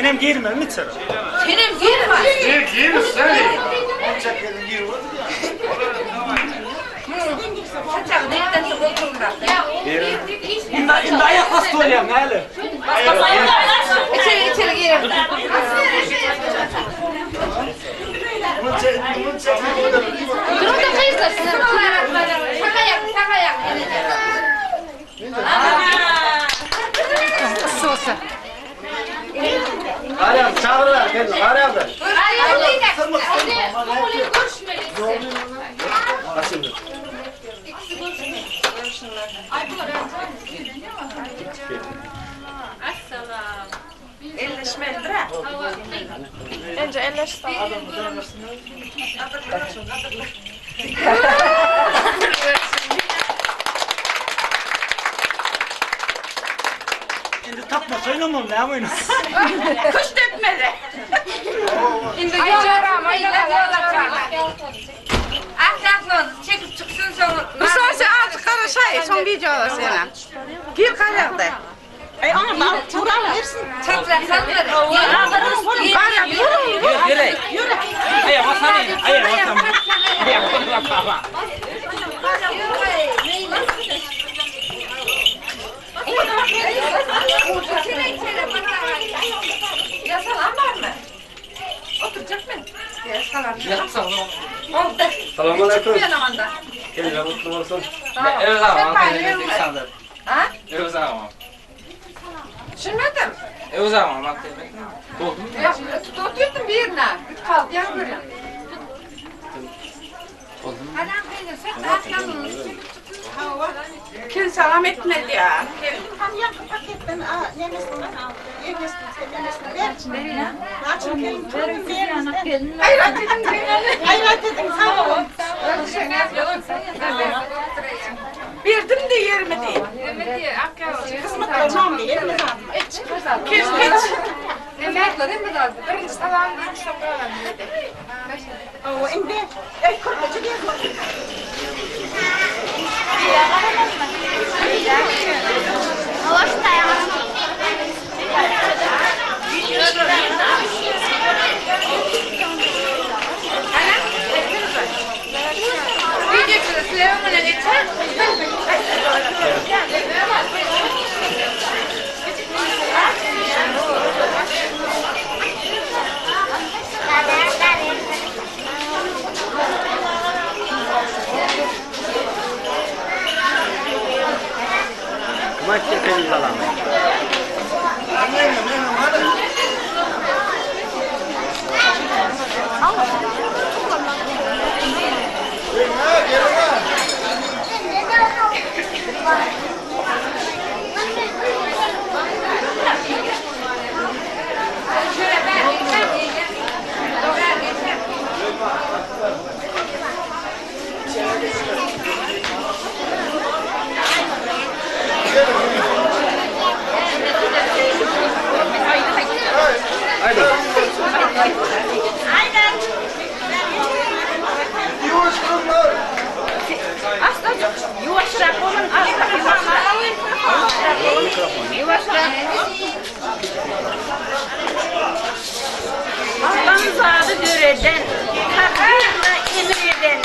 Senem girmem mi sıra? Senem girme. Gir sen. Saçak nereden çok otururlar. İndi ayak hasta olayım hali. İçeri girelim. Durun da kıyısla Senem. Şaka yap. Sosa. Arayalım çağırırlar kendini arayalım. Elleşmelidir ha. Önce elleşti. Şimdi takma söylemiyorum ne yapayım? Kuş dökmedi. Şimdi yoğuram. Ahlaklı çekip çıksın sonra. Bu sonuçta artık karışay, son videolar sana. Gir karardı. Onu da turan versin. Çatlar. Bana yürü. Ayağa basamıyorum. Ayağa basamıyorum. Yasalan var mı? Oturacak mı? Yasalan. Oldu. Selamünaleyküm. Bir zamanda. Kendine mutlu olsun. Evet tamam. Evet Ha? tamam. Düşünmedim. Evet tamam. Bak demek. Ya tutuyordum bir yerine. Kaldı yan böyle. Anam benim sen ahlaklı. Kim selam etmedi ya. Hayrat dedim sağ ol. Verdim de yerime değil. Kısmet olmam değil mi zaten? Kes. Ne mertler değil mi zaten? Birinci sabahın birinci sabahın dedi. O indi. Korkacı diye Video sırasıyla ömrüne geçer. Maç çekelim falan. Haydi. Yuvaşrak olun. Yuvaşrak. Allah'ın zadı göreden, takdirle emreden,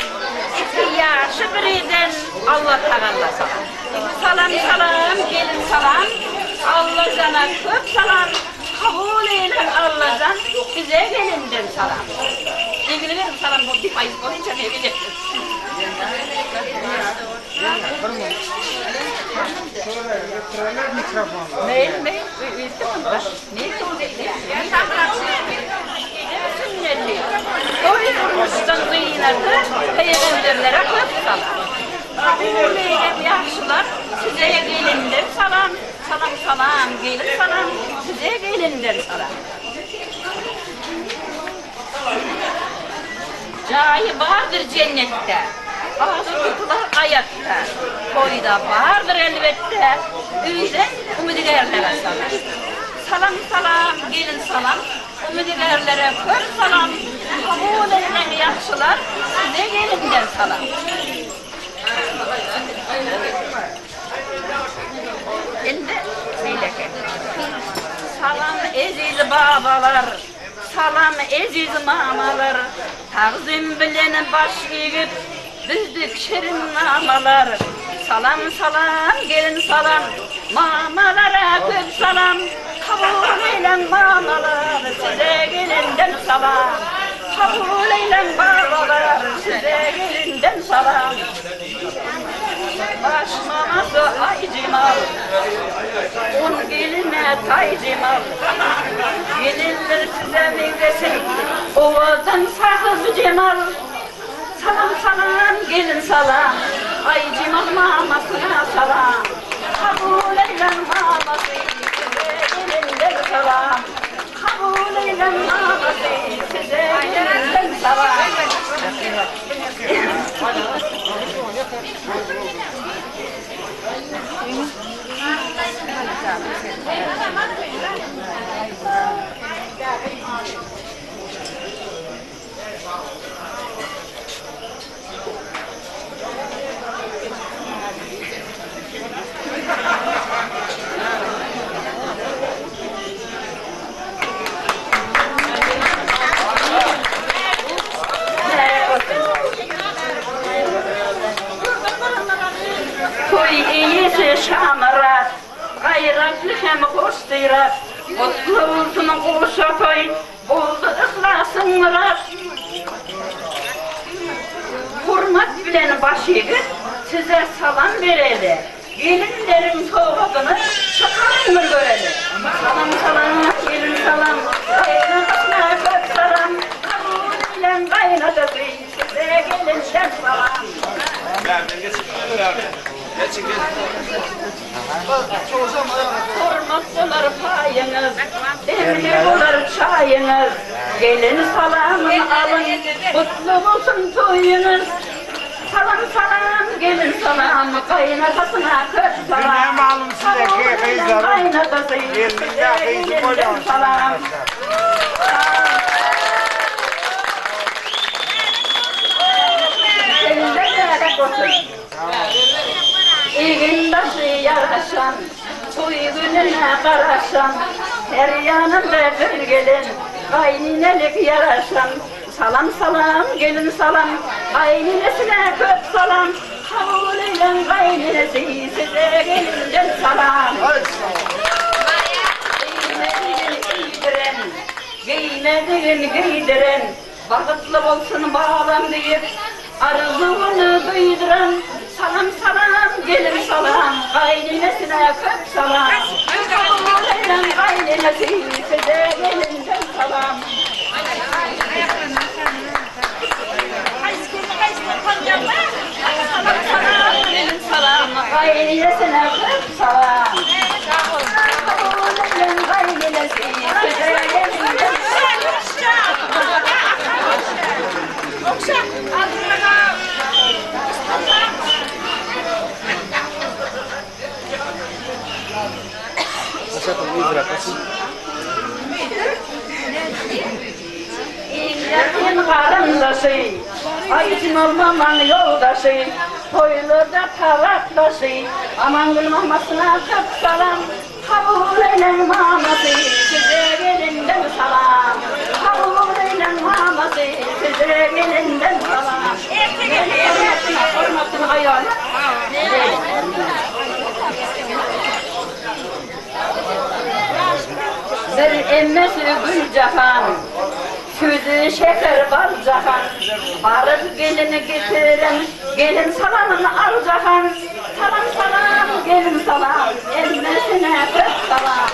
iki yaşı biriden Allah Teala salam. Salam, gelin salam. Allah sana köp salam. Kabul eyle Allah'dan bize gelinden salam. Sevgili verim salam bu bir ayız boyunca ne bilir. Ne? Sünnetli. Doyurmuştan kıyılarda peygamberlere köp salam. Kabul eyle yaşlılar size gelinden salam. Salam, gelin salam. Size gelinden salam. Cahı vardır cennette, ağzı tutular ayakta, koyda vardır elbette, üyden ümidigarlara salam. Salam, gelin salam, ümidigarlara kör salam, kabul edilen yaxşılar, size gelinden salam. Endi söyleken. Salam aziz babalar, salam aziz mamalar, taqzim bilen baş egip, bizdik şirin namalar. Salam salam gelin salam, mamalara köp salam, kabul eylen mamalar, size gelinden salam. Kabul eylen babalar, size gelinden salam. Baş maması ay cimal, on geline tay cimal. Gelinler size beklesin, ovadan sakız cimal. Salam salam gelin salam, ay cimal mamasına salam. Kabul eylen maması, size gelinden salam. Kabul eylen maması, size gelinden salam. Toy iyisi şamarat, gayratlı hem kostirat. Mutlu olsun koşa toy, oldu ıhlasın murat. Hurmat bilen başı size salam vereli. Gelinlerin soğudunu çıkarın mı göreli? Salam salam, gelin salam, kaynatına köp salam. Kabul bilen kaynatısı size gelinden salam. Hurmatlılar payınız, demli olur çayınız. Gelin salamını alın, mutlu olsun toyunuz. Salam salam, gelin salam, kaynatasına köp salam. Kabul kaynatısı size gelinden salam. Ellerine koşun. İğin başı yaraşan, toy gününe karaşan, her yanımda bir gelin, kayninelik yaraşan. Salam salam gelin salam, kayninesine köp salam. Kabul eylen kayninesi, size gelinden salam. Giymediğin giydiren, vakıtlı olsun bağlam deyip, arzunu duyduran. Salam salam gelin salam, kayninesine köp salam. Kabul eylen kaynenesi, size gelinden salam. Salam salam gelin salam, kayninesine köp salam. Kabul eylen kaynenesi, size gelinden İlletin karındaşı, ayıcın olmaman yoldaşı, toylarda tavaktaşı, aman gül mamasına köp salam. Kabul eylen maması, size gelinden salam. Kabul eylen maması, size gelinden salam. Hürmetine hayal. Bir emmesi gül cahan, süzü şeker bal cahan. Arız gelini getiren, gelin salamını al cahan. Salam salam, gelin salam, emmesine köp salam.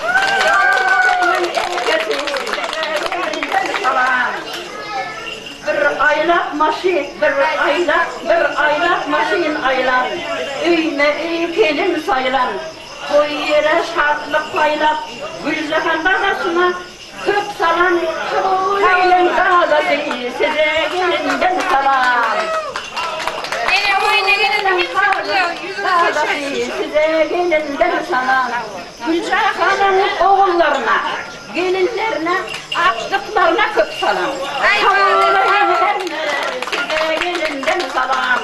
Bir aylak maşin, bir aylak maşin aylan. Üyme üy kelin saylan. Koy yere şartlık paylap, Gülcahan dadasına köp salam. Kabul eylen dadası, size gelinden salam. Dadası, size gelinden salam. Gülcahan'ın oğullarına, gelinlerine, açlıklarına köp salam. Kabul eylen, size gelinden salam.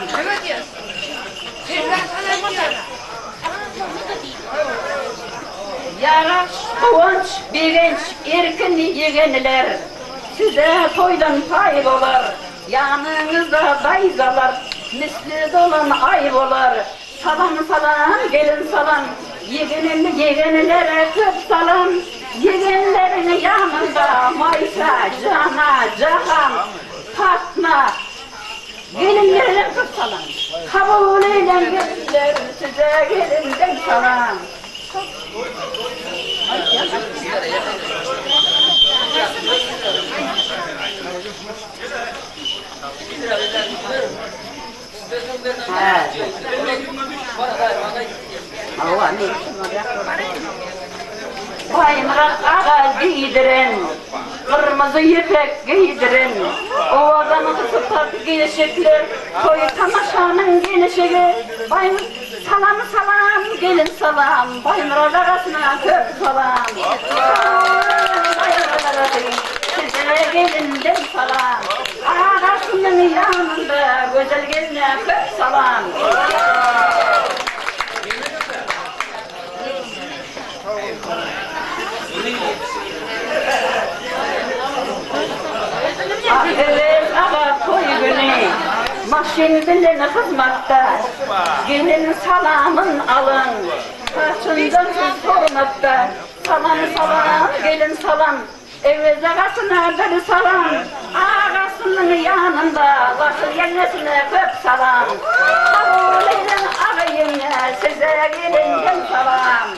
Yaraş Kıvanç, bilinç, erkin yeğenler, size toydan pay olar, yanınızda dayzalar, misli dolan ay olar. Salam salam, gelin salam, yeğenlere köp salam, yeğenlerin yanında Maysa, Cana, Cahan, Fatma, gelinlerine köp salam. Kabul eylen gelinler, size gelinden salam. Bayımrak ağa giydirin, kırmızı yepek giydirin, ovadan sıfat giyişikler, koy tamaşanın genişiği, bayım salam salam, gelin salam, bayımrak arasına köp salam, bayımrak arasına size gelinden salam, ağasının yanında güzel geline köp salam. Evet, ama toy günü, maşin bilen hizmette, gelin salamın alın, saçından sormakta, salam salam, gelin salam, evet ağasına bir salam, ağasının yanında, başıl yengesine köp salam, kabul eylen ağayın, size gelinden salam,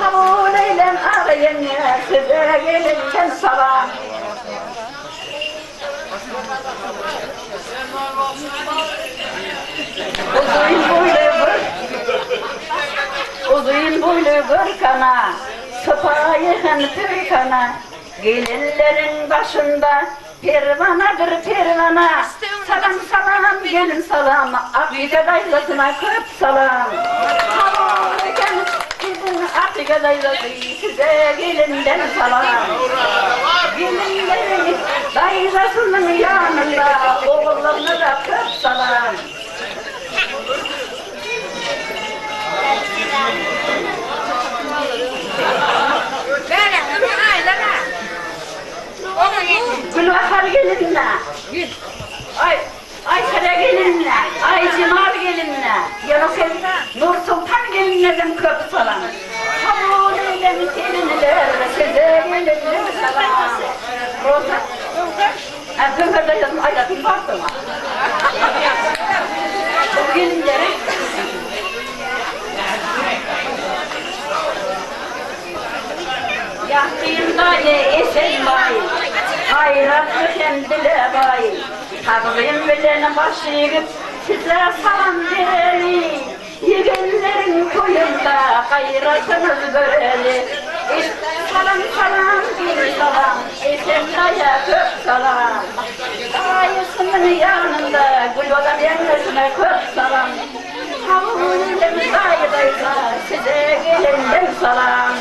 kabul eylen ağayın, size gelinden salam. Uzun boylu gırkana, sıpayıhın pürkana, gelinlerin başında pervanadır pervana. Salam salam gelin salam, Afrika daylasına köp salam. Havurken gidin Afrika daylası, size gelinden salam. Gelinlerin daylasının yanında, oğullarına da köp salam. Gülbahar gelinle, Aysara gelinle, Aycimar gelinle, Nur Sultan gelinlerden köp salam. Kabul eylem gelinler, size gelinler salam. Rosa, Gülbahar da yazım, aylatın baktım. Bu gelinlere Yahtıyım dayı, esen bayı, hayratlı kendile bayı, takvim bilen başı yigit, size salam vereli, yegenlerin koyunda hayratınız göreli. Salam salam, bir salam, esen daya köp salam, dayısının yanında, gülbadan yengesine köp salam, havlum dayı dayısa, size gelinden salam.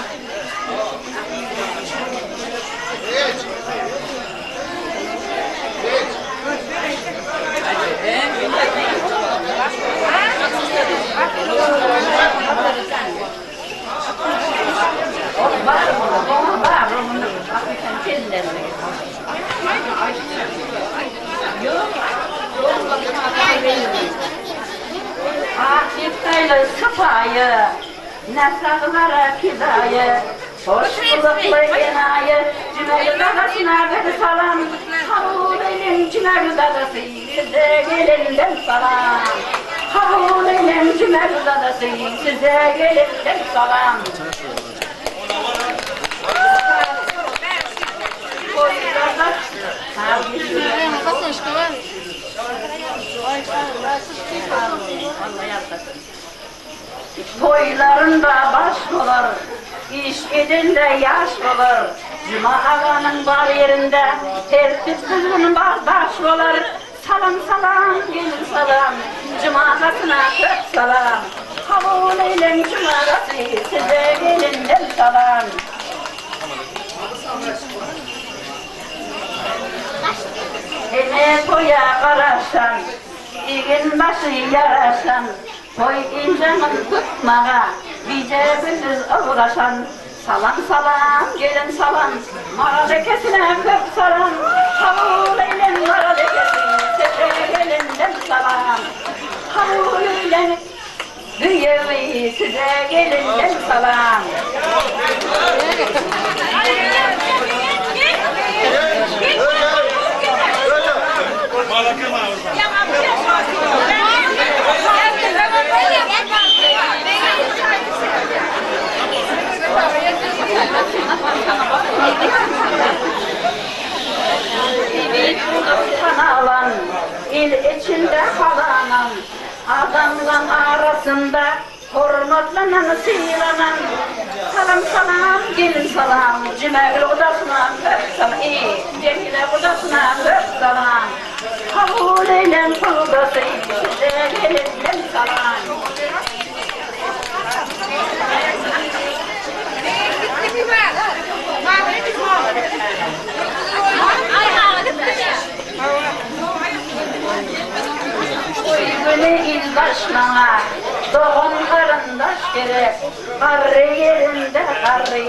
Akif'tayla sıfayı, nesaklara fidayı, hoş bulutlu enayı, Cümerü dadasına bir salam, kabul eylem Cümerü dadası, size gelinden salam. Kabul eylem Cümerü dadası, size gelinden salam. Toylarında baş olur, iş edinde yaş olur. Cuma ağanın bar yerinde, tertipsizliğin baş olur. Salam salam, gelin salam, Cuma ağasına köp salam. Kabul eylem Cuma ağası, size gelinden salam. Hele toya kararsan, İgin başı yarasan, toy incanın tutmağa, bize gündüz uğraşan, Salam salam, gelin salam, mara lekesine köp salam. Havul eylen mara lekesine, size gelinden salam. Havul eylen, büyüğü size gelinden salam. Kanalan, il içinde halanan, adamla arasında hürmetlanan, sıylanan. Salam salam, gelin salam, Cemil odasına öp salam, Cemile odasına öp salam. Kabul eylen kudası, size gelinden salam. Böyle ildaşlana, doğum karındaş gerek. Karı yerinde karı,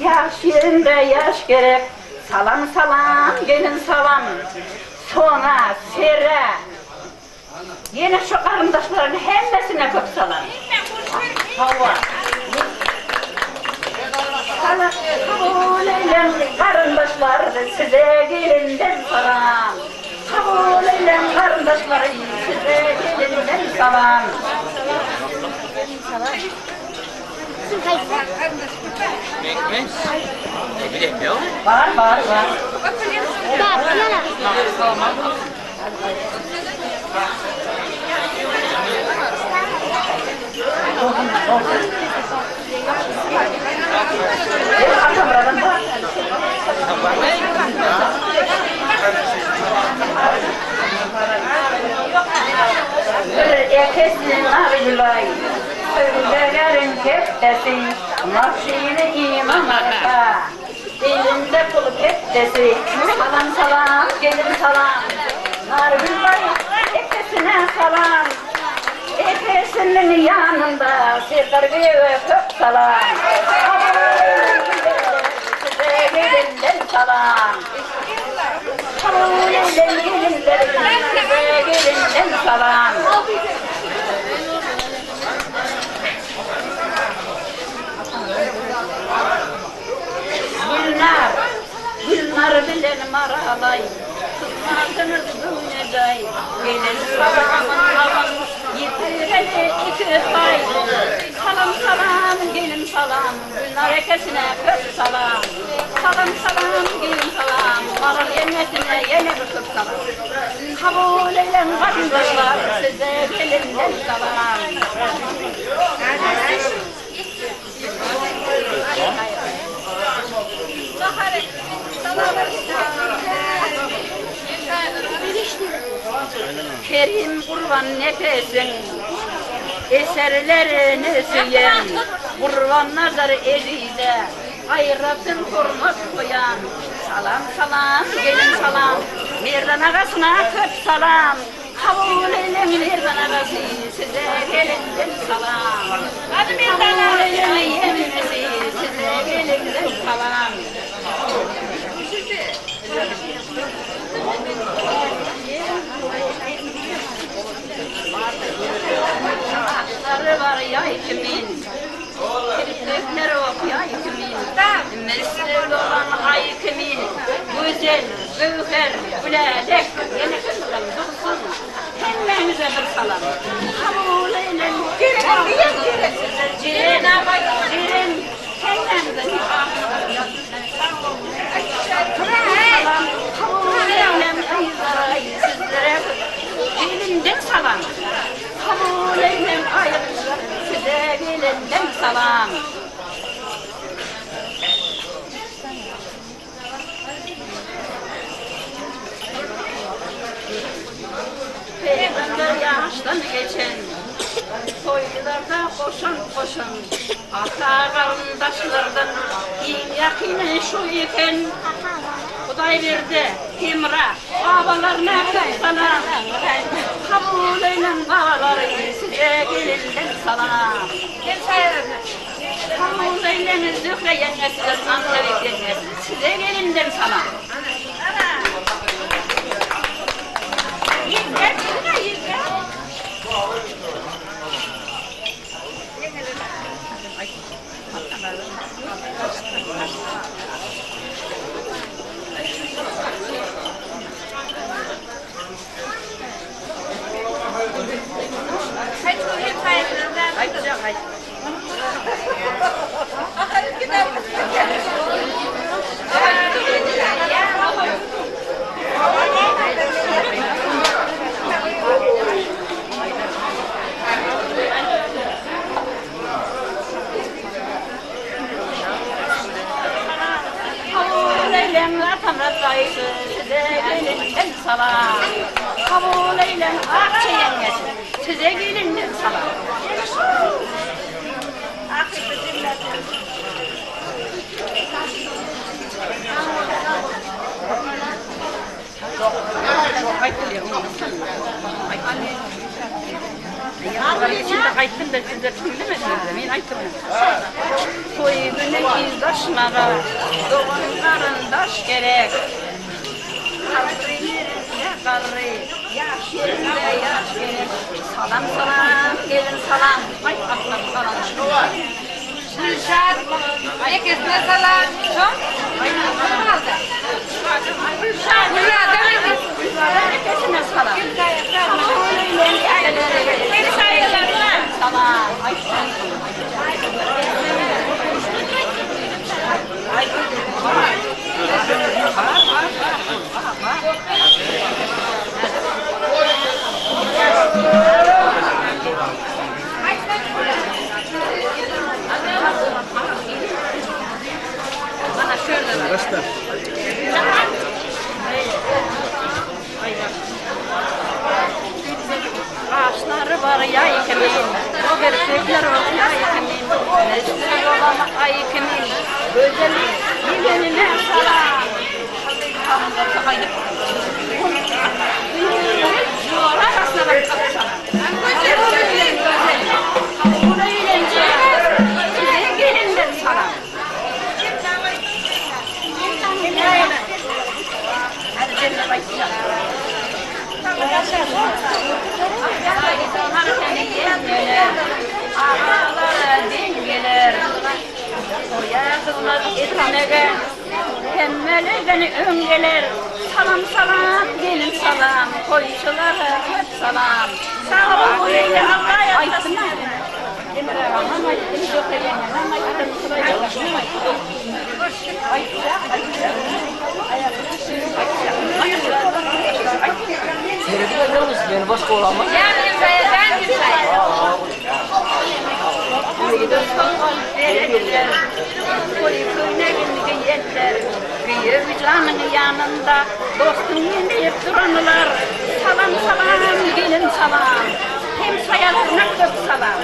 yaş yerinde yaş gerek. Salam salam, gelin salam. Sona, sere. Yine şu karındaşların hemmesine köp salam. Hava. Kabul eylen karındaşlar, size gelinden salam. Kabul eylen karındaşlar, size gelinden salam. Ekmek. Ekmek yok. Var. Ekesinin ağrılay, söylelerin keftesi, nafşini iman ata, elinde pul keftesi. Salam salam, gelin salam, nargülay, ekesine salam. Ekesinin yanında, sırdargı ve kök salam. Size gelinden salam. Kabul eylen gelinlerin, size gelinden salam. Gülnar bilen maralay, kızmadınız dünyada. Gelin salamın alın, yitireli 2 ay. Salam salam, gelin salam, Gülnar ekesine köp salam. Salam salam, gelin salam, maral yemesine yine bir köp salam. Kabul eylen kardeşler, size gelinden salam. Kerim kurban nefesin, eserlerini süyen, kurban nazar eliyle, hayratın hürmet koyan. Salam salam, gelin salam, Merdan ağasına köp salam. Kabul eylen Merdan ağası, size gelinden salam. Kabul eylen yemesi, size gelinden salam. Atları var ya kimin, kirpikleri yok ya kimin, mesleği olan ay kimin, güzel, büyüker, güledek, yine kızım dursun, hemmenize bir salam. Kabul eylen, cirin, hemmenize bir salam. Kabul eylen, sizlere gelinden salam. Kabul eylen ayıplar, size gelinden salam. Peygamber yaştan geçen, soylularda koşun, ata karındaşlardan iyi yakını şu iken, Kuday verdi himra, babalarına salam. Kabul eylen babaları, size gelinden salam. Kabul eyleniz Zühre yengesi de Ankara yengesi. Size gelindim sana. Yenge, yenge. Kaç bugün sayesinde? Ay güzel ay. Kabul eylen atamrat dayısı, size gelindim salam. Kabul eylen akça yengesi, size gelindim salam. Akça cümleten. Şimdi kayıttım da size söylemediniz de ben ayıttım. Soy günü izdaşmağa, doğan karındaş gerek. Kalkı yerinde karı, yaş yerinde yaş gerek. Salam salam, gelin salam. Ay atlar salam. Gülşah, ikisine salam. Çok. Ne oldu? Buraya demedim. Herkesine salam. Hep sayılarına salam. Ay bana şöyle Göster. ağaçları var ya ekimin, o gerçekler var ya ekimin, nesli olamak ay ekimin, güzellik bilenine salam. Yuvar arasına bak kapışana. Bunu eğlence, size gelindim salam. Hadi cennete başlayalım. Ağalara dengeler, soya kızlar etmege, temmeli beni öngeler. Salam salam, gelin salam, koyuculara hep salam. Sağ olun, öyle Allah'a yapsın. Emre Hanım, ayıttım, Zöhre Yengen, ayıttım, Sırayla Hanım, ayıttım. Seyredin de musun? Yani başka olan var. Yani ben bir sayı. Kıyı vicdanın yanında dostum yeniyip duranlar. Salam salam gelin salam. Hem sayalarına kök salam.